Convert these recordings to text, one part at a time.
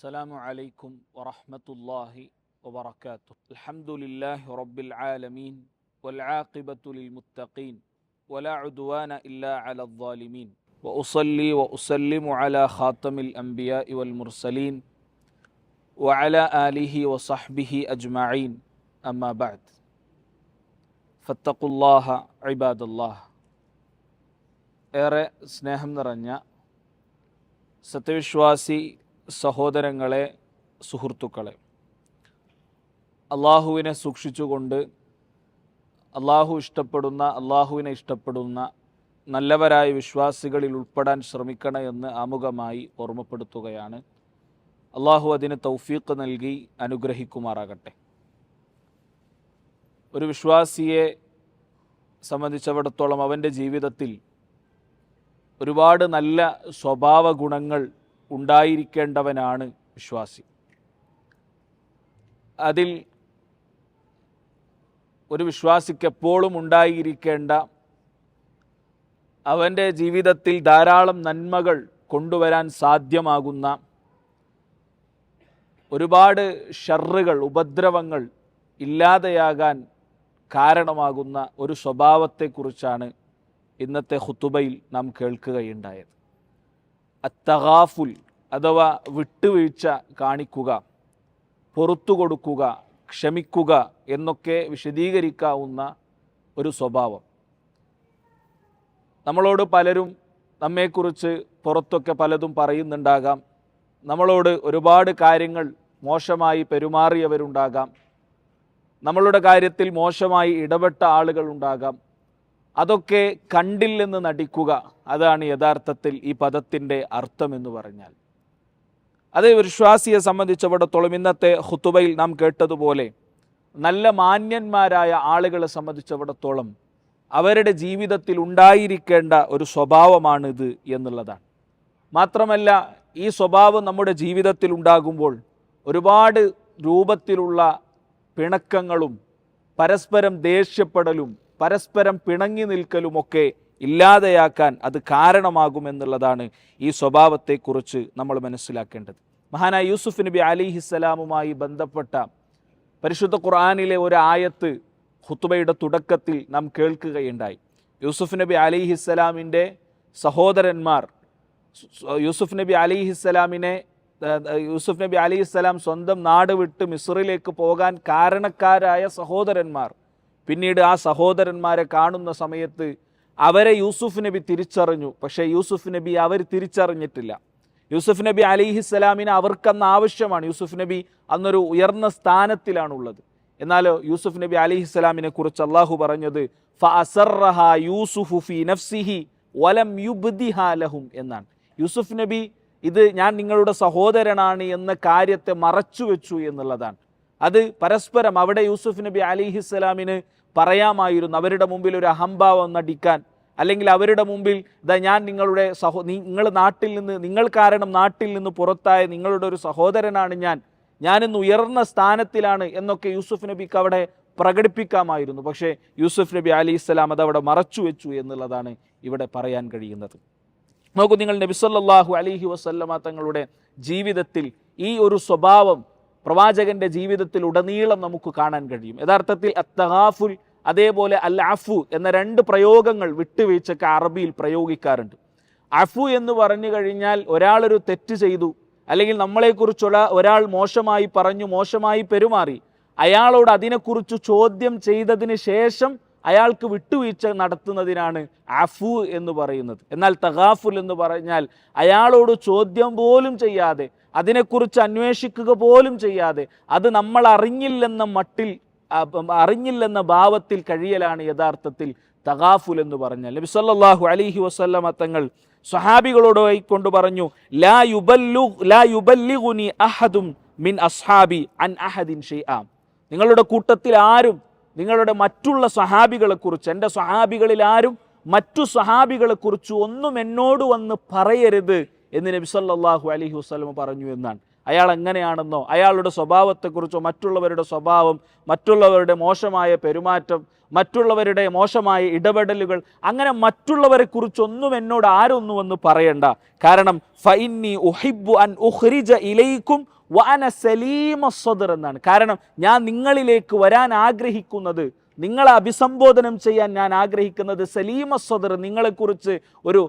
السلام عليكم ورحمة الله وبركاته. الحمد لله رب العالمين والعاقبة للمتقين ولا عدوان إلا على الظالمين وأصلي وأسلم على خاتم الأنبياء والمرسلين وعلى آله وصحبه أجمعين أما بعد فاتقوا الله عباد الله. ഏറെ സ്നേഹം നിറഞ്ഞ സത്യവിശ്വാസി സഹോദരങ്ങളെ, സുഹൃത്തുക്കളെ, അള്ളാഹുവിനെ സൂക്ഷിച്ചുകൊണ്ട് അള്ളാഹുവിനെ ഇഷ്ടപ്പെടുന്ന നല്ലവരായ വിശ്വാസികളിൽ ഉൾപ്പെടാൻ ശ്രമിക്കണമെന്ന് ആമുഖമായി ഓർമ്മപ്പെടുത്തുകയാണ്. അള്ളാഹു അതിന് തൗഫീഖ് നൽകി അനുഗ്രഹിക്കുമാറാകട്ടെ. ഒരു വിശ്വാസിയെ സംബന്ധിച്ചിടത്തോളം അവൻ്റെ ജീവിതത്തിൽ ഒരുപാട് നല്ല സ്വഭാവ ഗുണങ്ങൾ ഉണ്ടായിരിക്കേണ്ടവനാണ് വിശ്വാസി. അതിൽ ഒരു വിശ്വാസിക്ക് എപ്പോഴും ഉണ്ടായിരിക്കേണ്ട, അവൻ്റെ ജീവിതത്തിൽ ധാരാളം നന്മകൾ കൊണ്ടുവരാൻ സാധ്യമാകുന്ന, ഒരുപാട് ഷർറുകൾ, ഉപദ്രവങ്ങൾ ഇല്ലാതെയാകാൻ കാരണമാകുന്ന ഒരു സ്വഭാവത്തെക്കുറിച്ചാണ് ഇന്നത്തെ ഖുതുബയിൽ നാം കേൾക്കുകയുണ്ടായത്. അത്തഗാഫുൽ അഥവാ വിട്ടുവീഴ്ച കാണിക്കുക, പുറത്തു കൊടുക്കുക, ക്ഷമിക്കുക എന്നൊക്കെ വിശദീകരിക്കാവുന്ന ഒരു സ്വഭാവം. നമ്മളോട് പലരും നമ്മെക്കുറിച്ച് പുറത്തൊക്കെ പലതും പറയുന്നുണ്ടാകാം. നമ്മളോട് ഒരുപാട് കാര്യങ്ങൾ മോശമായി പെരുമാറിയവരുണ്ടാകാം. നമ്മളുടെ കാര്യത്തിൽ മോശമായി ഇടപെട്ട ആളുകളുണ്ടാകാം. അതൊക്കെ കണ്ടില്ലെന്ന് നടിക്കുക, അതാണ് യഥാർത്ഥത്തിൽ ഈ പദത്തിൻ്റെ അർത്ഥമെന്ന് പറഞ്ഞാൽ. അത് വിശ്വാസിയെ സംബന്ധിച്ചിടത്തോളം ഇന്നത്തെ ഖുതുബയിൽ നാം കേട്ടതുപോലെ നല്ല മാന്യന്മാരായ ആളുകളെ സംബന്ധിച്ചിടത്തോളം അവരുടെ ജീവിതത്തിൽ ഉണ്ടായിരിക്കേണ്ട ഒരു സ്വഭാവമാണിത് എന്നുള്ളതാണ്. മാത്രമല്ല, ഈ സ്വഭാവം നമ്മുടെ ജീവിതത്തിൽ ഉണ്ടാകുമ്പോൾ ഒരുപാട് രൂപത്തിലുള്ള പിണക്കങ്ങളും പരസ്പരം ദേഷ്യപ്പെടലും പരസ്പരം പിണങ്ങി നിൽക്കലുമൊക്കെ ഇല്ലാതെയാക്കാൻ അത് കാരണമാകുമെന്നുള്ളതാണ് ഈ സ്വഭാവത്തെക്കുറിച്ച് നമ്മൾ മനസ്സിലാക്കേണ്ടത്. മഹാനായ യൂസുഫ് നബി അലൈഹിസ്സലാമുമായി ബന്ധപ്പെട്ട പരിശുദ്ധ ഖുർആനിലെ ഒരു ആയത്ത് ഖുതുബയുടെ തുടക്കത്തിൽ നാം കേൾക്കുകയുണ്ടായി. യൂസുഫ് നബി അലൈഹിസ്സലാമിൻ്റെ സഹോദരന്മാർ, യൂസുഫ് നബി അലൈഹിസ്സലാം സ്വന്തം നാട് വിട്ട് മിസ്റിലേക്ക് പോകാൻ കാരണക്കാരായ സഹോദരന്മാർ, പിന്നീട് ആ സഹോദരന്മാരെ കാണുന്ന സമയത്ത് അവരെ യൂസുഫ് നബി തിരിച്ചറിഞ്ഞു. പക്ഷേ യൂസുഫ് നബി അവർ തിരിച്ചറിഞ്ഞിട്ടില്ല. യൂസുഫ് നബി അലിഹിസ്സലാമിന് അവർക്കന്ന് ആവശ്യമാണ്. യൂസുഫ് നബി അന്നൊരു ഉയർന്ന സ്ഥാനത്തിലാണുള്ളത്. എന്നാൽ യൂസുഫ് നബി അലിഹിസ്സലാമിനെ കുറിച്ച് അള്ളാഹു പറഞ്ഞത് ഫഅസറഹാ യൂസുഫു ഫീ നഫ്സിഹി വലം യുബ്ദിഹാ ലഹും എന്നാണ്. യൂസുഫ് നബി ഇത് ഞാൻ നിങ്ങളുടെ സഹോദരനാണ് എന്ന കാര്യത്തെ മറച്ചു വെച്ചു എന്നുള്ളതാണ്. അത് പരസ്പരം അവിടെ യൂസുഫ് നബി അലിഹിസ്സലാമിന് പറയാമായിരുന്നു അവരുടെ മുമ്പിൽ ഒരു അഹംഭാവം നടിക്കാൻ, അല്ലെങ്കിൽ അവരുടെ മുമ്പിൽ ഞാൻ നിങ്ങളുടെ നിങ്ങൾ കാരണം നാട്ടിൽ നിന്ന് പുറത്തായ നിങ്ങളുടെ ഒരു സഹോദരനാണ് ഞാനിന്ന് ഉയർന്ന സ്ഥാനത്തിലാണ് എന്നൊക്കെ യൂസുഫ് നബിക്ക് അവിടെ പ്രകടിപ്പിക്കാമായിരുന്നു. പക്ഷേ യൂസുഫ് നബി അലിഹിസ്സലാം അതവിടെ മറച്ചു വെച്ചു എന്നുള്ളതാണ് ഇവിടെ പറയാൻ കഴിയുന്നത്. നോക്കൂ, നിങ്ങൾ നബി സല്ലല്ലാഹു അലൈഹി വസല്ലമ തങ്ങളുടെ ജീവിതത്തിൽ ഈ ഒരു സ്വഭാവം പ്രവാചകന്റെ ജീവിതത്തിൽ ഉടനീളം നമുക്ക് കാണാൻ കഴിയും. യഥാർത്ഥത്തിൽ അത്തഗാഫുൽ അതേപോലെ അൽ അഫു എന്ന രണ്ട് പ്രയോഗങ്ങൾ വിട്ടുവീഴ്ചക്ക് അറബിയിൽ പ്രയോഗിക്കാറുണ്ട്. അഫു എന്ന് പറഞ്ഞു കഴിഞ്ഞാൽ ഒരാളൊരു തെറ്റ് ചെയ്തു, അല്ലെങ്കിൽ നമ്മളെക്കുറിച്ചുള്ള ഒരാൾ മോശമായി പറഞ്ഞു, മോശമായി പെരുമാറി, അയാളോട് അതിനെക്കുറിച്ച് ചോദ്യം ചെയ്തതിന് ശേഷം അയാൾക്ക് വിട്ടുവീഴ്ച നടത്തുന്നതിനാണ് അഫു എന്ന് പറയുന്നത്. എന്നാൽ തഗാഫുൽ എന്ന് പറഞ്ഞാൽ അയാളോട് ചോദ്യം പോലും ചെയ്യാതെ, അതിനെക്കുറിച്ച് അന്വേഷിക്കുക പോലും ചെയ്യാതെ, അത് നമ്മൾ അറിഞ്ഞില്ലെന്ന ഭാവത്തിൽ കഴിയലാണ് യഥാർത്ഥത്തിൽ തഗാഫുൽ എന്ന് പറഞ്ഞാൽ. നബി സല്ലല്ലാഹു അലൈഹി വസല്ലമ തങ്ങൾ സ്വഹാബികളോടായി കൊണ്ട് പറഞ്ഞു, ലാ യുബല്ലിഗുനി അഹദും മിൻ അസ്ഹാബി അൻ അഹദിൻ ഷൈആ. നിങ്ങളുടെ കൂട്ടത്തിൽ ആരും നിങ്ങളുടെ മറ്റുള്ള സ്വഹാബികളെക്കുറിച്ച്, എൻ്റെ സ്വഹാബികളിൽ ആരും മറ്റു സ്വഹാബികളെക്കുറിച്ച് ഒന്നും എന്നോട് വന്ന് പറയരുത് എന്ന് നബി സല്ലല്ലാഹു അലൈഹി വസല്ലം പറഞ്ഞു എന്നാണ്. അയാൾ എങ്ങനെയാണെന്നോ അയാളുടെ സ്വഭാവത്തെക്കുറിച്ചോ, മറ്റുള്ളവരുടെ സ്വഭാവം, മറ്റുള്ളവരുടെ മോശമായ പെരുമാറ്റം, മറ്റുള്ളവരുടെ മോശമായ ഇടപെടലുകൾ, അങ്ങനെ മറ്റുള്ളവരെ കുറിച്ചൊന്നും എന്നോട് ആരൊന്നും എന്ന് പറയണ്ട. കാരണം ഫഇന്നി ഉഹിബ്ബു അൻ ഉഖ്രിജ ഇലൈക്കും വഅന സലീമ സദ്ർ എന്നാണ്. കാരണം ഞാൻ നിങ്ങളിലേക്ക് വരാൻ ആഗ്രഹിക്കുന്നത്, നിങ്ങളെ അഭിസംബോധനം ചെയ്യാൻ ഞാൻ ആഗ്രഹിക്കുന്നത് സലീമ സദ്ർ, നിങ്ങളെക്കുറിച്ച് ഒരു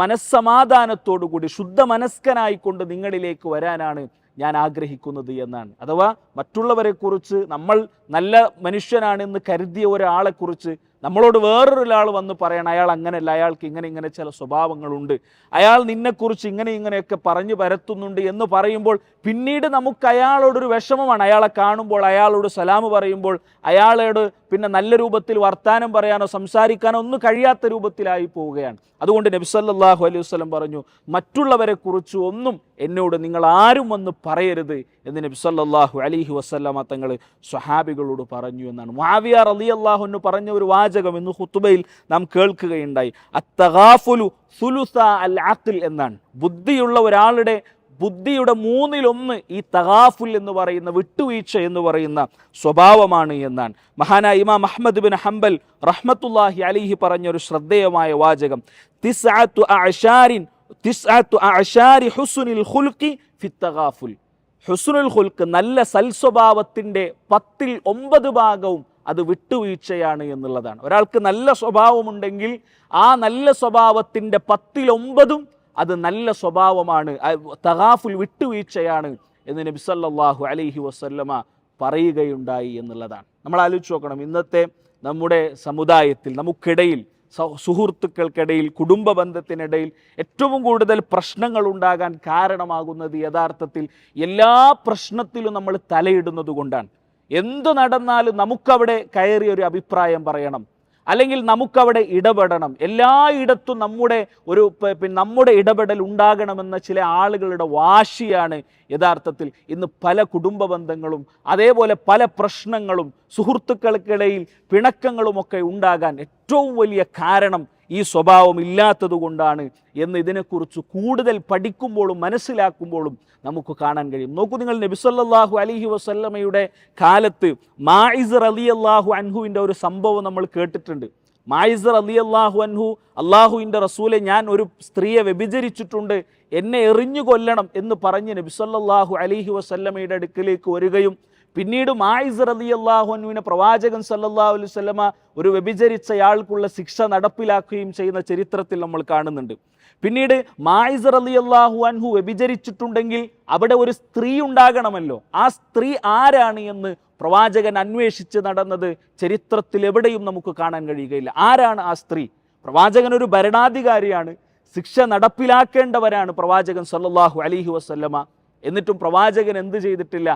മനസ്സമാധാനത്തോടു കൂടി ശുദ്ധ മനസ്കനായിക്കൊണ്ട് നിങ്ങളിലേക്ക് വരാനാണ് ഞാൻ ആഗ്രഹിക്കുന്നത് എന്നാണ്. അഥവാ മറ്റുള്ളവരെ കുറിച്ച്, നമ്മൾ നല്ല മനുഷ്യനാണെന്ന് കരുതിയ ഒരാളെക്കുറിച്ച് നമ്മളോട് വേറൊരാൾ വന്ന് പറയണം അയാൾ അങ്ങനെയല്ല, അയാൾക്ക് ഇങ്ങനെ ചില സ്വഭാവങ്ങളുണ്ട്, അയാൾ നിന്നെക്കുറിച്ച് ഇങ്ങനെയൊക്കെ പറഞ്ഞു പരത്തുന്നുണ്ട് എന്ന് പറയുമ്പോൾ പിന്നീട് നമുക്ക് അയാളോടൊരു വിഷമമാണ്. അയാളെ കാണുമ്പോൾ, അയാളോട് സലാം പറയുമ്പോൾ, അയാളോട് പിന്നെ നല്ല രൂപത്തിൽ വർത്താനം പറയാനോ സംസാരിക്കാനോ ഒന്നും കഴിയാത്ത രൂപത്തിലായി പോവുകയാണ്. അതുകൊണ്ട് നബി സല്ലല്ലാഹു അലൈഹി വസല്ലം പറഞ്ഞു, മറ്റുള്ളവരെ കുറിച്ച് ഒന്നും എന്നോട് നിങ്ങൾ ആരും വന്ന് പറയരുത് എന്ന് നബി സല്ലല്ലാഹു അലൈഹി വസല്ലമ തങ്ങൾ സ്വഹാബികളോട് പറഞ്ഞു എന്നാണ്. മുആവിയ റളിയല്ലാഹു അൻഹു പറഞ്ഞ ഒരു വാചകം ഇന്ന് ഖുതുബയിൽ നാം കേൾക്കുകയുണ്ടായി. അത്തഗാഫുലു സുലുസ അൽ അഖ്ൽ എന്നാണ്. ബുദ്ധിയുള്ള ഒരാളുടെ ബുദ്ധിയുടെ 1/3 ഈ തഗാഫുൽ എന്ന് പറയുന്ന വിട്ടുവീഴ്ച എന്ന് പറയുന്ന സ്വഭാവമാണ് എന്നാണ്. മഹാനായ ഇമാം അഹ്മദ് ബിൻ ഹംബൽ റഹ്മത്തുള്ളാഹി അലൈഹി പറഞ്ഞൊരു ശ്രദ്ധേയമായ വാചകം, തിസ്അത്തു അഅശാരി ഹുസ്നുൽ ഖുൽഖി ഫി തഗാഫുൽ. ഹുസ്നുൽ ഖുൽഖ്, നല്ല സൽസ്വഭാവത്തിൻ്റെ 10/9 ഭാഗവും അത് വിട്ടുവീഴ്ചയാണ് എന്നുള്ളതാണ്. ഒരാൾക്ക് നല്ല സ്വഭാവമുണ്ടെങ്കിൽ ആ നല്ല സ്വഭാവത്തിൻ്റെ 10/9 അത് നല്ല സ്വഭാവമാണ്, തഗാഫുൽ വിട്ടുവീഴ്ചയാണ് എന്ന് നബി സല്ലല്ലാഹു അലൈഹി വസല്ലമ പറയുകയുണ്ടായി എന്നുള്ളതാണ്. നമ്മൾ ആലോചിച്ച് നോക്കണം, ഇന്നത്തെ നമ്മുടെ സമുദായത്തിൽ നമുക്കിടയിൽ, സുഹൃത്തുക്കൾക്കിടയിൽ, കുടുംബ ബന്ധത്തിനിടയിൽ ഏറ്റവും കൂടുതൽ പ്രശ്നങ്ങൾ ഉണ്ടാകാൻ കാരണമാകുന്നത് യഥാർത്ഥത്തിൽ എല്ലാ പ്രശ്നത്തിലും നമ്മൾ തലയിടുന്നത് കൊണ്ടാണ്. എന്തു നടന്നാലും നമുക്കവിടെ കയറി ഒരു അഭിപ്രായം പറയണം, അല്ലെങ്കിൽ നമുക്കവിടെ ഇടപെടണം, എല്ലായിടത്തും നമ്മുടെ ഇടപെടൽ ഉണ്ടാകണമെന്ന ചില ആളുകളുടെ വാശിയാണ് യഥാർത്ഥത്തിൽ ഇന്ന് പല കുടുംബ ബന്ധങ്ങളും അതേപോലെ പല പ്രശ്നങ്ങളും സുഹൃത്തുക്കൾക്കിടയിൽ പിണക്കങ്ങളുമൊക്കെ ഉണ്ടാകാൻ ഏറ്റവും വലിയ കാരണം ഈ സ്വഭാവം ഇല്ലാത്തത് കൊണ്ടാണ് എന്ന് ഇതിനെക്കുറിച്ച് കൂടുതൽ പഠിക്കുമ്പോഴും മനസ്സിലാക്കുമ്പോഴും നമുക്ക് കാണാൻ കഴിയും. നോക്കൂ നിങ്ങൾ, നബി സല്ലല്ലാഹു അലൈഹി വസല്ലമയുടെ കാലത്ത് മാഇസ് റളിയല്ലാഹു അൻഹുവിൻ്റെ ഒരു സംഭവം നമ്മൾ കേട്ടിട്ടുണ്ട്. മാഇസ് റളിയല്ലാഹു അൻഹു, അള്ളാഹുവിൻ്റെ റസൂലെ, ഞാൻ ഒരു സ്ത്രീയെ വ്യഭിചരിച്ചിട്ടുണ്ട്, എന്നെ എറിഞ്ഞു കൊല്ലണം എന്ന് പറഞ്ഞ് നബി സല്ലല്ലാഹു അലൈഹി വസല്ലമയുടെ അടുക്കലേക്ക് വരികയും പിന്നീട് മാഇസ് റളിയല്ലാഹു അൻഹുവിനെ പ്രവാചകൻ സല്ലല്ലാഹു അലൈഹി വസല്ലമ ഒരു വ്യഭിചരിച്ചയാൾക്കുള്ള ശിക്ഷ നടപ്പിലാക്കുകയും ചെയ്യുന്ന ചരിത്രത്തിൽ നമ്മൾ കാണുന്നുണ്ട്. പിന്നീട് മാഇസ് റളിയല്ലാഹു അൻഹു വ്യഭിചരിച്ചിട്ടുണ്ടെങ്കിൽ അവിടെ ഒരു സ്ത്രീ ഉണ്ടാകണമല്ലോ. ആ സ്ത്രീ ആരാണ് എന്ന് പ്രവാചകൻ അന്വേഷിച്ച് നടന്നത് ചരിത്രത്തിൽ എവിടെയും നമുക്ക് കാണാൻ കഴിയുകയില്ല. ആരാണ് ആ സ്ത്രീ? പ്രവാചകൻ ഒരു ഭരണാധികാരിയാണ്, ശിക്ഷ നടപ്പിലാക്കേണ്ടവരാണ് പ്രവാചകൻ സല്ലല്ലാഹു അലൈഹി വസല്ലമ. എന്നിട്ടും പ്രവാചകൻ എന്ത് ചെയ്തിട്ടില്ല?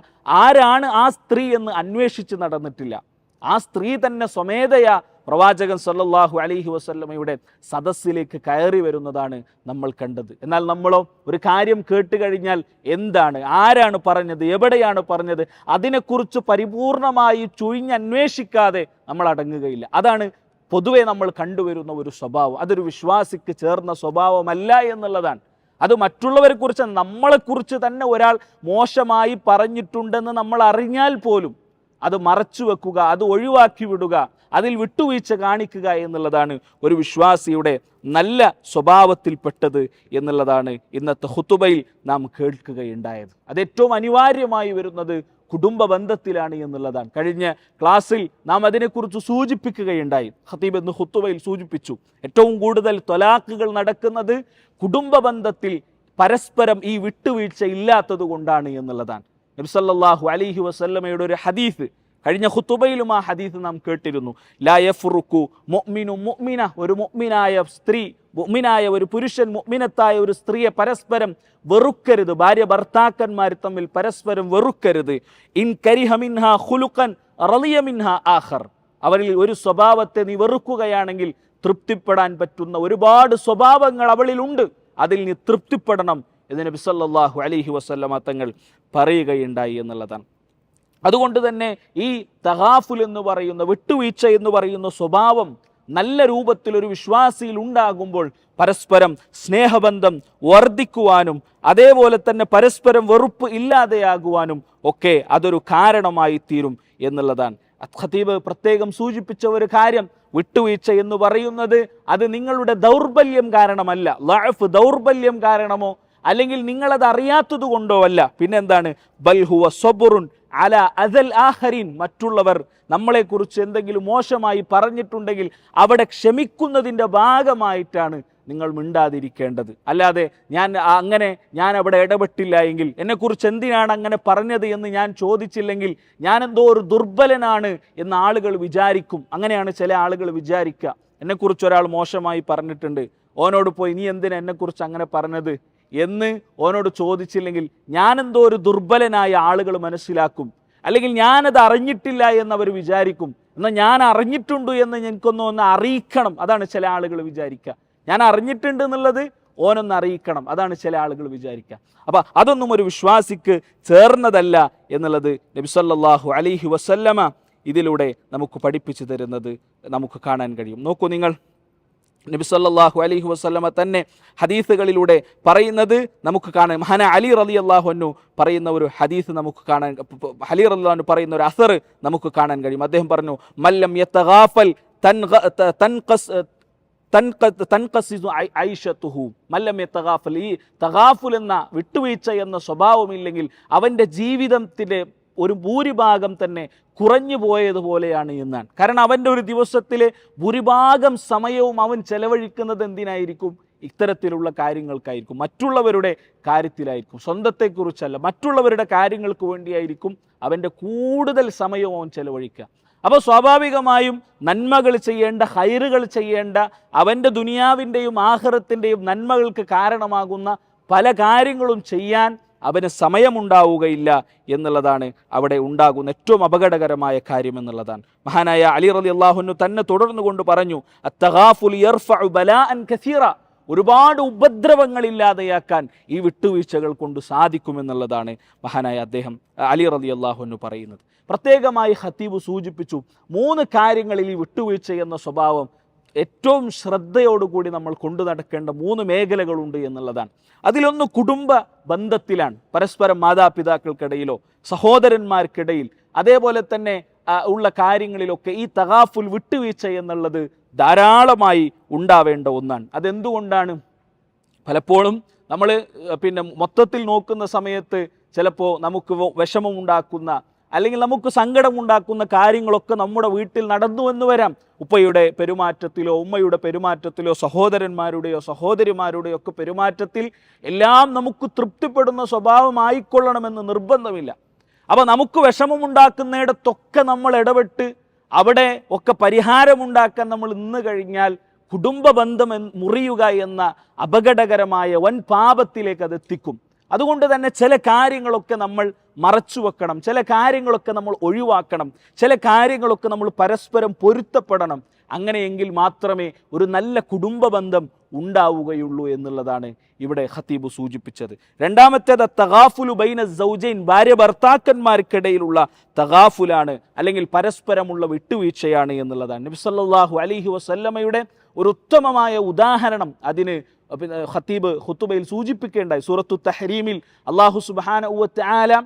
ആരാണ് ആ സ്ത്രീ എന്ന് അന്വേഷിച്ച് നടന്നിട്ടില്ല. ആ സ്ത്രീ തന്നെ സ്വമേധയാ പ്രവാചകൻ സല്ലല്ലാഹു അലൈഹി വസല്ലമയുടെ സദസ്സിലേക്ക് കയറി വരുന്നതാണ് നമ്മൾ കണ്ടത്. എന്നാൽ നമ്മളോ ഒരു കാര്യം കേട്ട് കഴിഞ്ഞാൽ എന്താണ്, ആരാണ് പറഞ്ഞത്, എവിടെയാണ് പറഞ്ഞത്, അതിനെക്കുറിച്ച് പരിപൂർണമായി ചുഴിഞ്ഞന്വേഷിക്കാതെ നമ്മൾ അടങ്ങുകയില്ല. അതാണ് പൊതുവെ നമ്മൾ കണ്ടുവരുന്ന ഒരു സ്വഭാവം. അതൊരു വിശ്വാസിക്ക് ചേർന്ന സ്വഭാവമല്ല എന്നുള്ളതാണ്. അത് മറ്റുള്ളവരെ കുറിച്ച്, നമ്മളെക്കുറിച്ച് തന്നെ ഒരാൾ മോശമായി പറഞ്ഞിട്ടുണ്ടെന്ന് നമ്മൾ അറിഞ്ഞാൽ പോലും അത് മറച്ചു വെക്കുക, അത് ഒഴിവാക്കി വിടുക, അതിൽ വിട്ടുവീഴ്ച കാണിക്കുക എന്നുള്ളതാണ് ഒരു വിശ്വാസിയുടെ നല്ല സ്വഭാവത്തിൽപ്പെട്ടത് എന്നുള്ളതാണ് ഇന്നത്തെ ഖുതുബയിൽ നാം കേൾക്കുകയുണ്ടായത്. അത് ഏറ്റവും അനിവാര്യമായി വരുന്നത് കുടുംബ ബന്ധത്തിലാണ് എന്നുള്ളതാണ്. കഴിഞ്ഞ ക്ലാസ്സിൽ നാം അതിനെക്കുറിച്ച് സൂചിപ്പിക്കുകയുണ്ടായി. ഖതീബ് ഇന്ന് ഖുതുബയിൽ സൂചിപ്പിച്ചു, ഏറ്റവും കൂടുതൽ ത്വലാഖുകൾ നടക്കുന്നത് കുടുംബ ബന്ധത്തിൽ പരസ്പരം ഈ വിട്ടുവീഴ്ച ഇല്ലാത്തത് കൊണ്ടാണ് എന്നുള്ളതാണ്. നബി സല്ലല്ലാഹു അലൈഹി വസല്ലമയുടെ ഒരു ഹദീസ്, കഴിഞ്ഞ ഖുതുബയിലും ആ ഹദീസ് നാം കേട്ടിരുന്നു. ലാ യഫ്റുഖു മുഅ്മിനു മുഅ്മിന, ഒരു മുഅ്മിനായ സ്ത്രീ, മുഅ്മിനായ ഒരു പുരുഷൻ മുഅ്മിനത്തായ ഒരു സ്ത്രീയെ പരസ്പരം വെറുക്കരുത്. ഭാര്യ ഭർത്താക്കന്മാർ തമ്മിൽ പരസ്പരം വെറുക്കരുത്. ഇൻ കരിഹ മിൻഹാ ഖുലുഖൻ റളിയ മിൻഹാ ആഖർ, അവരിൽ ഒരു സ്വഭാവത്തെ നീ വെറുക്കുകയാണെങ്കിൽ തൃപ്തിപ്പെടാൻ പറ്റുന്ന ഒരുപാട് സ്വഭാവങ്ങൾ അവളിലുണ്ട്, അതിൽ നീ തൃപ്തിപ്പെടണം എന്ന് നബി സല്ലല്ലാഹു അലൈഹി വസല്ലമ തങ്ങൾ പറയുകയുണ്ടായി എന്നുള്ളതാണ്. അതുകൊണ്ട് തന്നെ ഈ തഗാഫുൽ എന്ന് പറയുന്ന, വിട്ടുവീഴ്ച എന്ന് പറയുന്ന സ്വഭാവം നല്ല രൂപത്തിൽ ഒരു വിശ്വാസിയിൽ ഉണ്ടാകുമ്പോൾ പരസ്പരം സ്നേഹബന്ധം വർദ്ധിക്കുവാനും അതേപോലെ തന്നെ പരസ്പരം വെറുപ്പ് ഇല്ലാതെയാകുവാനും ഒക്കെ അതൊരു കാരണമായി തീരും എന്നുള്ളതാണ്. ഖതീബ് പ്രത്യേകം സൂചിപ്പിച്ച ഒരു കാര്യം, വിട്ടുവീഴ്ച എന്ന് പറയുന്നത് അത് നിങ്ങളുടെ ദൗർബല്യം കാരണമല്ല, ലഅഫ് ദൗർബല്യം കാരണമോ അല്ലെങ്കിൽ നിങ്ങളത് അറിയാത്തത് കൊണ്ടോ അല്ല. പിന്നെന്താണ്? ബൽ ഹുവ സബ്റുൻ അല അദൽ ആഖരീൻ, മറ്റുള്ളവർ നമ്മളെക്കുറിച്ച് എന്തെങ്കിലും മോശമായി പറഞ്ഞിട്ടുണ്ടെങ്കിൽ അവിടെ ക്ഷമിക്കുന്നതിൻ്റെ ഭാഗമായിട്ടാണ് നിങ്ങൾ മിണ്ടാതിരിക്കേണ്ടത്. അല്ലാതെ ഞാൻ അവിടെ ഇടപെട്ടില്ല എങ്കിൽ, എന്നെക്കുറിച്ച് എന്തിനാണ് അങ്ങനെ പറഞ്ഞത് എന്ന് ഞാൻ ചോദിച്ചില്ലെങ്കിൽ ഞാൻ എന്തോ ഒരു ദുർബലനാണ് എന്ന് ആളുകൾ വിചാരിക്കും. അങ്ങനെയാണ് ചില ആളുകൾ വിചാരിക്കുക. എന്നെക്കുറിച്ച് ഒരാൾ മോശമായി പറഞ്ഞിട്ടുണ്ട്, ഓനോട് പോയി നീ എന്തിനാ എന്നെക്കുറിച്ച് അങ്ങനെ പറഞ്ഞത് എന്ന് ഓനോട് ചോദിച്ചില്ലെങ്കിൽ ഞാനെന്തോ ഒരു ദുർബലനായ ആളുകൾ മനസ്സിലാക്കും. അല്ലെങ്കിൽ ഞാനത് അറിഞ്ഞിട്ടില്ല എന്നവർ വിചാരിക്കും. എന്നാൽ ഞാൻ അറിഞ്ഞിട്ടുണ്ട് എന്ന് എനിക്കൊന്ന് അറിയിക്കണം, അതാണ് ചില ആളുകൾ വിചാരിക്കുക. ഞാൻ അറിഞ്ഞിട്ടുണ്ട് എന്നുള്ളത് ഓനൊന്ന് അറിയിക്കണം, അതാണ് ചില ആളുകൾ വിചാരിക്കുക. അപ്പം അതൊന്നും ഒരു വിശ്വാസിക്ക് ചേർന്നതല്ല എന്നുള്ളത് നബി സല്ലല്ലാഹു അലൈഹി വസല്ലമ ഇതിലൂടെ നമുക്ക് പഠിപ്പിച്ചു തരുന്നത് നമുക്ക് കാണാൻ കഴിയും. നോക്കൂ നിങ്ങൾ, നബി സല്ലല്ലാഹു അലൈഹി വസല്ലമ തന്നെ ഹദീസുകളിലൂടെ പറയുന്നത് നമുക്ക് കാണാൻ, മഹാന അലി റളിയല്ലാഹു അൻഹു പറയുന്ന ഒരു ഹദീസ് നമുക്ക് കാണാൻ, അലി റളിയല്ലാഹു അൻഹു പറയുന്ന ഒരു അസർ നമുക്ക് കാണാൻ കഴിയും. അദ്ദേഹം പറഞ്ഞു, മല്ലം യതഗാഫൽ തൻഖസിസു ഐഷതുഹു മല്ലം യതഗാഫൽ. ഈ തഗാഫുൽ എന്ന വിട്ടുവീഴ്ച എന്ന സ്വഭാവമില്ലെങ്കിൽ അവൻ്റെ ജീവിതത്തിൻ്റെ ഒരു ഭൂരിഭാഗം തന്നെ കുറഞ്ഞു പോയതുപോലെയാണ് എന്നാണ്. കാരണം അവൻ്റെ ഒരു ദിവസത്തിലെ ഭൂരിഭാഗം സമയവും അവൻ ചെലവഴിക്കുന്നത് എന്തിനായിരിക്കും? ഇത്തരത്തിലുള്ള കാര്യങ്ങൾക്കായിരിക്കും, മറ്റുള്ളവരുടെ കാര്യത്തിലായിരിക്കും, സ്വന്തത്തെക്കുറിച്ചല്ല മറ്റുള്ളവരുടെ കാര്യങ്ങൾക്ക് വേണ്ടിയായിരിക്കും അവൻ്റെ കൂടുതൽ സമയവും അവൻ ചെലവഴിക്കുക. അപ്പോൾ സ്വാഭാവികമായും നന്മകൾ ചെയ്യേണ്ട, ഹൈറുകൾ ചെയ്യേണ്ട, അവൻ്റെ ദുനിയാവിൻ്റെയും ആഖിറത്തിൻ്റെയും നന്മകൾക്ക് കാരണമാകുന്ന പല കാര്യങ്ങളും ചെയ്യാൻ അവന് സമയമുണ്ടാവുകയില്ല എന്നുള്ളതാണ് അവിടെ ഉണ്ടാകുന്ന ഏറ്റവും അപകടകരമായ കാര്യം എന്നുള്ളതാണ്. മഹാനായ അലി റളിയല്ലാഹു അൻഹു തന്നെ തുടർന്നു കൊണ്ട് പറഞ്ഞു, അത്തഗാഫുൽ യർഫഉ ബലാഅൻ കസീറ, ഒരുപാട് ഉപദ്രവങ്ങൾ ഇല്ലാതെയാക്കാൻ ഈ വിട്ടുവീഴ്ചകൾ കൊണ്ട് സാധിക്കുമെന്നുള്ളതാണ് മഹാനായ അദ്ദേഹം അലി റളിയല്ലാഹു അൻഹു പറയുന്നത്. പ്രത്യേകമായി ഖതീബ് സൂചിപ്പിച്ചു 3 കാര്യങ്ങളിൽ ഈ വിട്ടുവീഴ്ച എന്ന സ്വഭാവം ഏറ്റവും ശ്രദ്ധയോടുകൂടി നമ്മൾ കൊണ്ടു നടക്കേണ്ട 3 മേഖലകളുണ്ട് എന്നുള്ളതാണ്. അതിലൊന്ന് കുടുംബ ബന്ധത്തിലാണ്, പരസ്പരം മാതാപിതാക്കൾക്കിടയിലോ സഹോദരന്മാർക്കിടയിൽ അതേപോലെ തന്നെ ഉള്ള കാര്യങ്ങളിലൊക്കെ ഈ തഗാഫുൽ വിട്ടുവീഴ്ച എന്നുള്ളത് ധാരാളമായി ഉണ്ടാവേണ്ട ഒന്നാണ്. അതെന്തുകൊണ്ടാണ്? പലപ്പോഴും നമ്മൾ മൊത്തത്തിൽ നോക്കുന്ന സമയത്ത് ചിലപ്പോൾ നമുക്ക് വിഷമമുണ്ടാക്കുന്ന അല്ലെങ്കിൽ നമുക്ക് സങ്കടമുണ്ടാക്കുന്ന കാര്യങ്ങളൊക്കെ നമ്മുടെ വീട്ടിൽ നടന്നു എന്ന് വരാം. ഉപ്പയുടെ പെരുമാറ്റത്തിലോ ഉമ്മയുടെ പെരുമാറ്റത്തിലോ സഹോദരന്മാരുടെയോ സഹോദരിമാരുടെയോ ഒക്കെ പെരുമാറ്റത്തിൽ എല്ലാം നമുക്ക് തൃപ്തിപ്പെടുന്ന സ്വഭാവമായിക്കൊള്ളണമെന്ന് നിർബന്ധമില്ല. അപ്പോൾ നമുക്ക് വിഷമമുണ്ടാക്കുന്നിടത്തൊക്കെ നമ്മൾ ഇടപെട്ട് അവിടെ ഒക്കെ പരിഹാരമുണ്ടാക്കാൻ നമ്മൾ നിന്ന് കഴിഞ്ഞാൽ കുടുംബ ബന്ധം മുറിയുക എന്ന അപകടകരമായ വൻ പാപത്തിലേക്ക് അത് എത്തിക്കും. അതുകൊണ്ട് തന്നെ ചില കാര്യങ്ങളൊക്കെ നമ്മൾ മറച്ചു വെക്കണം, ചില കാര്യങ്ങളൊക്കെ നമ്മൾ ഒഴിവാക്കണം, ചില കാര്യങ്ങളൊക്കെ നമ്മൾ പരസ്പരം പൊരുത്തപ്പെടണം. അങ്ങനെയെങ്കിൽ മാത്രമേ ഒരു നല്ല കുടുംബ ബന്ധം ഉണ്ടാവുകയുള്ളൂ എന്നുള്ളതാണ് ഇവിടെ ഖതീബ് സൂചിപ്പിച്ചത്. രണ്ടാമത്തേത് തഗാഫുലു ബൈന സൗജൈൻ, ഭാര്യ ഭർത്താക്കന്മാർക്കിടയിലുള്ള തഗാഫുലാണ് അല്ലെങ്കിൽ പരസ്പരമുള്ള വിട്ടുവീഴ്ചയാണ് എന്നുള്ളതാണ്. നബി സല്ലല്ലാഹു അലൈഹി വസല്ലമയുടെ ഒരു ഉത്തമമായ ഉദാഹരണം അതിന് ഖതീബ് ഖുതുബയിൽ സൂചിപ്പിക്കേണ്ടായി. സൂറത്തു തഹ്രീമിൽ അല്ലാഹു സുബ്ഹാനഹു വ തആല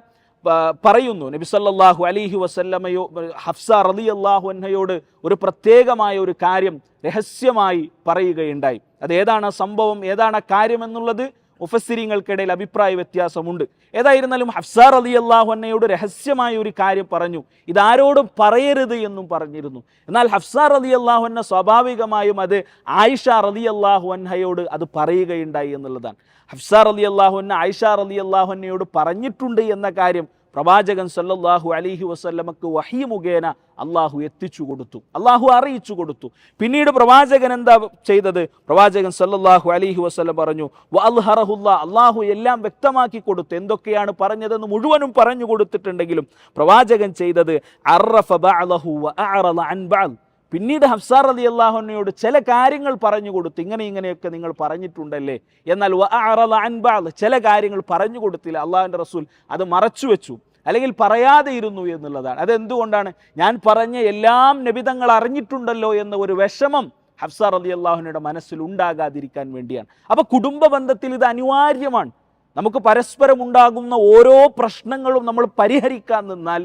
പറയുന്നു, നബി സല്ലല്ലാഹു അലൈഹി വസല്ലമയോ ഹഫ്സ റളിയല്ലാഹു അൻഹയോട് ഒരു പ്രത്യേകമായ ഒരു കാര്യം രഹസ്യമായി പറയുകയുണ്ടായി. അത് ഏതാണ് സംഭവം, ഏതാണ് കാര്യം എന്നുള്ളത് മുഫസ്സിരീങ്ങൾക്കിടയിൽ അഭിപ്രായ വ്യത്യാസമുണ്ട്. ഏതായിരുന്നാലും ഹഫ്സ റളിയല്ലാഹു അൻഹയോട് രഹസ്യമായ ഒരു കാര്യം പറഞ്ഞു, ഇതാരോടും പറയരുത് എന്നും പറഞ്ഞിരുന്നു. എന്നാൽ ഹഫ്സ റളിയല്ലാഹു അൻഹ സ്വാഭാവികമായും അത് ആയിഷ റളിയല്ലാഹു അൻഹയോട് അത് പറയുകയുണ്ടായി എന്നുള്ളതാണ്. ഹഫ്സ റളിയല്ലാഹു അൻഹ ആയിഷ റളിയല്ലാഹു അൻഹയോട് പറഞ്ഞിട്ടുണ്ട് എന്ന കാര്യം പ്രവാചകൻ സല്ലല്ലാഹു അലൈഹി വസല്ലമക്ക് വഹി മുഖേന അള്ളാഹു എത്തിച്ചു കൊടുത്തു, അള്ളാഹു അറിയിച്ചു കൊടുത്തു. പിന്നീട് പ്രവാചകൻ എന്താ ചെയ്തത്? പ്രവാചകൻ സല്ലല്ലാഹു അലൈഹി വസല്ലം പറഞ്ഞു, വഅൽഹറഹുല്ലാ, അള്ളാഹു എല്ലാം വ്യക്തമാക്കി കൊടുത്തു. എന്തൊക്കെയാണ് പറഞ്ഞതെന്ന് മുഴുവനും പറഞ്ഞു കൊടുത്തിട്ടുണ്ടെങ്കിലും പ്രവാചകൻ ചെയ്തത് അറഫ ബഅലഹു വഅഅറള അൻ ബഅൽ, പിന്നീട് ഹഫ്സ റളിയല്ലാഹു അൻഹയോട് ചില കാര്യങ്ങൾ പറഞ്ഞു കൊടുത്തു. ഇങ്ങനെയൊക്കെ നിങ്ങൾ പറഞ്ഞിട്ടുണ്ടല്ലേ, എന്നാൽ വഅഅറള അൻ ബഅൽ, ചില കാര്യങ്ങൾ പറഞ്ഞു കൊടുത്തില്ല. അള്ളാഹുവിൻ്റെ റസൂൽ അത് മറച്ചു വെച്ചു. അല്ലെങ്കിൽ പറയാതെ ഇരുന്നു എന്നുള്ളതാണ്. അതെന്തുകൊണ്ടാണ്? ഞാൻ പറഞ്ഞ എല്ലാം നബി തങ്ങൾ അറിഞ്ഞിട്ടുണ്ടല്ലോ എന്ന ഒരു വിഷമം ഹഫ്സ റളിയല്ലാഹുവിന്റെ മനസ്സിൽ ഉണ്ടാകാതിരിക്കാൻ വേണ്ടിയാണ്. അപ്പോൾ കുടുംബ ബന്ധത്തിൽ ഇത് അനിവാര്യമാണ്. നമുക്ക് പരസ്പരം ഉണ്ടാകുന്ന ഓരോ പ്രശ്നങ്ങളും നമ്മൾ പരിഹരിക്കാൻ നിന്നാൽ,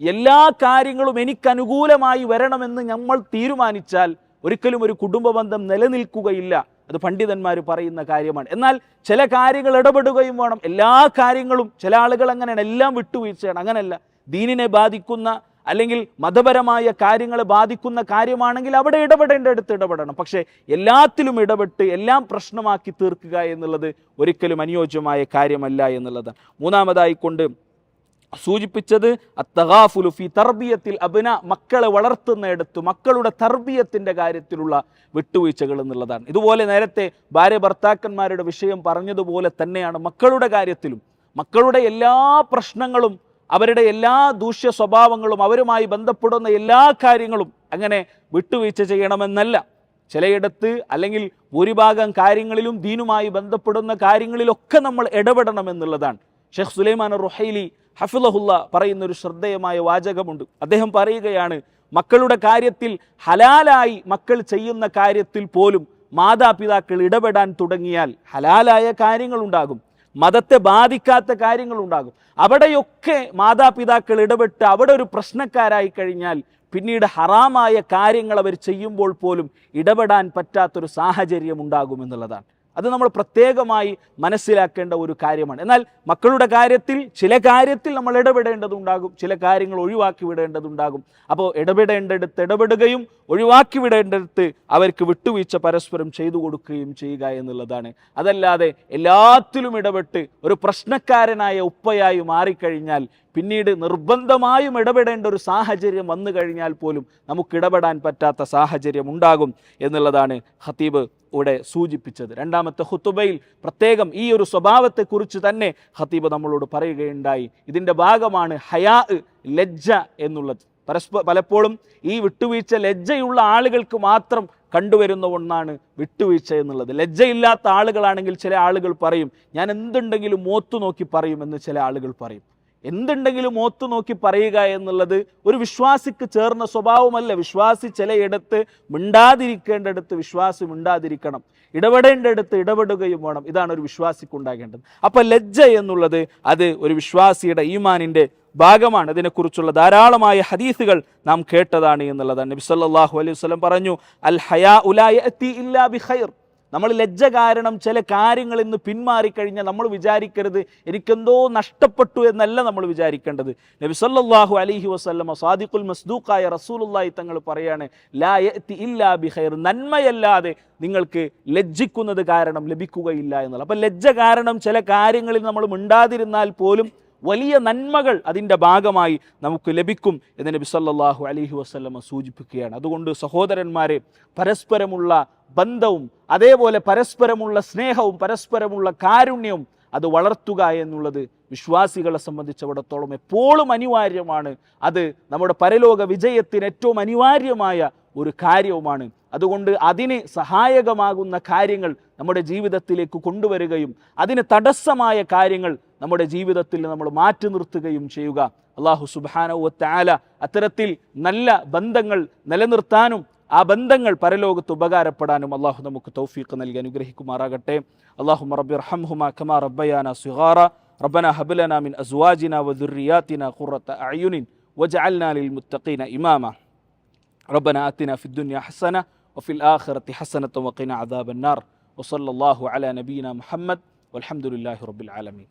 എല്ലാ കാര്യങ്ങളും എനിക്കനുകൂലമായി വരണമെന്ന് നമ്മൾ തീരുമാനിച്ചാൽ ഒരിക്കലും ഒരു കുടുംബ ബന്ധം നിലനിൽക്കുകയില്ല. അത് പണ്ഡിതന്മാർ പറയുന്ന കാര്യമാണ്. എന്നാൽ ചില കാര്യങ്ങൾ ഇടപെടുകയും വേണം. എല്ലാ കാര്യങ്ങളും, ചില ആളുകൾ അങ്ങനെയാണ്, എല്ലാം വിട്ടുവീഴ്ചയാണ്. അങ്ങനെയല്ല. ദീനിനെ ബാധിക്കുന്ന അല്ലെങ്കിൽ മതപരമായ കാര്യങ്ങളെ ബാധിക്കുന്ന കാര്യമാണെങ്കിൽ അവിടെ ഇടപെടേണ്ടടുത്ത് ഇടപെടണം. പക്ഷേ എല്ലാത്തിലും ഇടപെട്ട് എല്ലാം പ്രശ്നമാക്കി തീർക്കുക എന്നുള്ളത് ഒരിക്കലും അനുയോജ്യമായ കാര്യമല്ല എന്നുള്ളതാണ്. മൂന്നാമതായി കൊണ്ട് സൂചിപ്പിച്ചത് അത്തഗാഫുലു ഫി തർബിയത്തിൽ അബ്ന, മക്കളെ വളർത്തുന്നിടത്ത് മക്കളുടെ തർബിയത്തിൻ്റെ കാര്യത്തിലുള്ള വിട്ടുവീഴ്ചകൾ എന്നുള്ളതാണ്. ഇതുപോലെ നേരത്തെ ഭാര്യ ഭർത്താക്കന്മാരുടെ വിഷയം പറഞ്ഞതുപോലെ തന്നെയാണ് മക്കളുടെ കാര്യത്തിലും. മക്കളുടെ എല്ലാ പ്രശ്നങ്ങളും, അവരുടെ എല്ലാ ദൂഷ്യ സ്വഭാവങ്ങളും, അവരുമായി ബന്ധപ്പെടുന്ന എല്ലാ കാര്യങ്ങളും അങ്ങനെ വിട്ടുവീഴ്ച ചെയ്യണമെന്നല്ല. ചിലയിടത്ത് അല്ലെങ്കിൽ ഭൂരിഭാഗം കാര്യങ്ങളിലും ദീനുമായി ബന്ധപ്പെടുന്ന കാര്യങ്ങളിലൊക്കെ നമ്മൾ ഇടപെടണമെന്നുള്ളതാണ്. ഷെയ്ഖ് സുലൈമാൻ റുഹൈലി ഹഫിളഹുല്ല പറയുന്ന ഒരു ശ്രദ്ധേയമായ വാചകമുണ്ട്. അദ്ദേഹം പറയുകയാണ്, മക്കളുടെ കാര്യത്തിൽ, ഹലാലായി മക്കൾ ചെയ്യുന്ന കാര്യത്തിൽ പോലും മാതാപിതാക്കൾ ഇടപെടാൻ തുടങ്ങിയാൽ ഹലാലായ കാര്യങ്ങളുണ്ടാകും, മതത്തെ ബാധിക്കാത്ത കാര്യങ്ങളുണ്ടാകും. അവിടെയൊക്കെ മാതാപിതാക്കൾ ഇടപെട്ട് അവിടെ ഒരു പ്രശ്നക്കാരായി കഴിഞ്ഞാൽ പിന്നീട് ഹറാമായ കാര്യങ്ങൾ അവർ ചെയ്യുമ്പോൾ പോലും ഇടപെടാൻ പറ്റാത്തൊരു സാഹചര്യം ഉണ്ടാകുമെന്നുള്ളതാണ്. അത് നമ്മൾ പ്രത്യേകമായി മനസ്സിലാക്കേണ്ട ഒരു കാര്യമാണ്. എന്നാൽ മക്കളുടെ കാര്യത്തിൽ ചില കാര്യത്തിൽ നമ്മൾ ഇടപെടേണ്ടതുണ്ടാകും, ചില കാര്യങ്ങൾ ഒഴിവാക്കി വിടേണ്ടതുണ്ടാകും. അപ്പോൾ ഇടപെടേണ്ടടുത്ത് ഇടപെടുകയും ഒഴിവാക്കി വിടേണ്ടടുത്ത് അവർക്ക് വിട്ടുവീഴ്ച പരസ്പരം ചെയ്തു കൊടുക്കുകയും ചെയ്യുക എന്നുള്ളതാണ്. അതല്ലാതെ എല്ലാത്തിലും ഇടപെട്ട് ഒരു പ്രശ്നക്കാരനായ ഉപ്പയായി മാറിക്കഴിഞ്ഞാൽ പിന്നീട് നിർബന്ധമായും ഇടപെടേണ്ട ഒരു സാഹചര്യം വന്നു കഴിഞ്ഞാൽ പോലും നമുക്ക് ഇടപെടാൻ പറ്റാത്ത സാഹചര്യം ഉണ്ടാകും എന്നുള്ളതാണ് ഖതീബ് ഇവിടെ സൂചിപ്പിച്ചത്. രണ്ടാമത്തെ ഖുതുബയിൽ പ്രത്യേകം ഈ ഒരു സ്വഭാവത്തെക്കുറിച്ച് തന്നെ ഖതീബ് നമ്മളോട് പറയുകയുണ്ടായി. ഇതിൻ്റെ ഭാഗമാണ് ഹയാ, ലജ്ജ എന്നുള്ളത്. പലപ്പോഴും ഈ വിട്ടുവീഴ്ച ലജ്ജയുള്ള ആളുകൾക്ക് മാത്രം കണ്ടുവരുന്ന ഒന്നാണ് വിട്ടുവീഴ്ച എന്നുള്ളത്. ലജ്ജയില്ലാത്ത ആളുകളാണെങ്കിൽ ചില ആളുകൾ പറയും, ഞാൻ എന്തുണ്ടെങ്കിലും മോത്തു നോക്കി പറയുമെന്ന് ചില ആളുകൾ പറയും. എന്തുണ്ടെങ്കിലും മോത്തു നോക്കി പറയുക എന്നുള്ളത് ഒരു വിശ്വാസിക്ക് ചേർന്ന സ്വഭാവമല്ല. വിശ്വാസി ചിലയിടത്ത് മിണ്ടാതിരിക്കേണ്ടടുത്ത് വിശ്വാസി മിണ്ടാതിരിക്കണം, ഇടപെടേണ്ടടുത്ത് ഇടപെടുകയും വേണം. ഇതാണ് ഒരു വിശ്വാസിക്ക് ഉണ്ടാകേണ്ടത്. അപ്പോൾ ലജ്ജ എന്നുള്ളത് അത് ഒരു വിശ്വാസിയുടെ ഈമാനിൻ്റെ ഭാഗമാണ്. അതിനെക്കുറിച്ചുള്ള ധാരാളമായ ഹദീസുകൾ നാം കേട്ടതാണ് എന്നുള്ളതാണ്. നബി സല്ലല്ലാഹു അലൈഹി വസല്ലം പറഞ്ഞു, അൽ ഹയാഉ ലാ യഅതി ഇല്ലാ ബിഖൈർ. നമ്മൾ ലജ്ജ കാരണം ചില കാര്യങ്ങളിൽ നിന്ന് പിന്മാറിക്കഴിഞ്ഞാൽ നമ്മൾ വിചാരിക്കരുത് എനിക്കെന്തോ നഷ്ടപ്പെട്ടു എന്നല്ല നമ്മൾ വിചാരിക്കേണ്ടത്. നബി സല്ലല്ലാഹു അലൈഹി വസല്ലം സാദിഖുൽ മസ്ദൂഖായ റസൂലുള്ളാഹി തങ്ങൾ പറയാണ്, ലാ യഅതി ഇല്ലാ ബിഖൈർ, നന്മയല്ലാതെ നിങ്ങൾക്ക് ലജ്ജിക്കുന്നത് കാരണം ലഭിക്കുകയില്ല എന്നുള്ളത്. അപ്പം ലജ്ജ കാരണം ചില കാര്യങ്ങളിൽ നമ്മൾ മിണ്ടാതിരുന്നാൽ പോലും വലിയ നന്മകൾ അതിൻ്റെ ഭാഗമായി നമുക്ക് ലഭിക്കും എന്ന് നബി സല്ലല്ലാഹു അലൈഹി വസല്ലം സൂചിപ്പിക്കുകയാണ്. അതുകൊണ്ട് സഹോദരന്മാരെ, പരസ്പരമുള്ള ബന്ധവും അതേപോലെ പരസ്പരമുള്ള സ്നേഹവും പരസ്പരമുള്ള കാരുണ്യവും അത് വളർത്തുക എന്നുള്ളത് വിശ്വാസികളെ സംബന്ധിച്ചിടത്തോളം എപ്പോഴും അനിവാര്യമാണ്. അത് നമ്മുടെ പരലോക വിജയത്തിന് ഏറ്റവും അനിവാര്യമായ ഒരു കാര്യവുമാണ്. അതുകൊണ്ട് അതിന് സഹായകമാകുന്ന കാര്യങ്ങൾ നമ്മുടെ ജീവിതത്തിലേക്ക് കൊണ്ടുവരികയും അതിന് തടസ്സമായ കാര്യങ്ങൾ നമ്മുടെ ജീവിതത്തിൽ നമ്മൾ മാറ്റി നിർത്തുകയും ചെയ്യുക. അല്ലാഹു സുബ്ഹാനഹു വ തആല അത്തരത്തിൽ നല്ല ബന്ധങ്ങൾ നിലനിർത്താനും ആ ബന്ധങ്ങൾ പരലോകത്ത് ഉപകാരപ്പെടാനും അല്ലാഹു നമുക്ക് തൗഫീഖ് നൽകി അനുഗ്രഹിക്കുമാറാകട്ടെ. അല്ലാഹുമ്മ റബ്ബി ഇർഹംഹുമാ കമാ റബ്ബയാനാ സിഗാറ റബ്ബനാ ഹബ് ലനാ മിൻ അസ്വാജിനാ വദുർരിയാതിനാ ഖുറത അഅ്യുനിൻ വജ്അൽനാ ലിൽമുത്തഖീന ഇമാമാ റബ്ബനാ ആതിനാ ഫിദ്ദുനിയ ഹസന വഫിൽ ആഖിറതി ഹസനത വഖിനാ അദാബന്നാർ വസല്ലല്ലാഹു അലാ നബിയിനാ മുഹമ്മദ് വൽഹംദുലില്ലാഹി റബ്ബിൽ ആലമീൻ.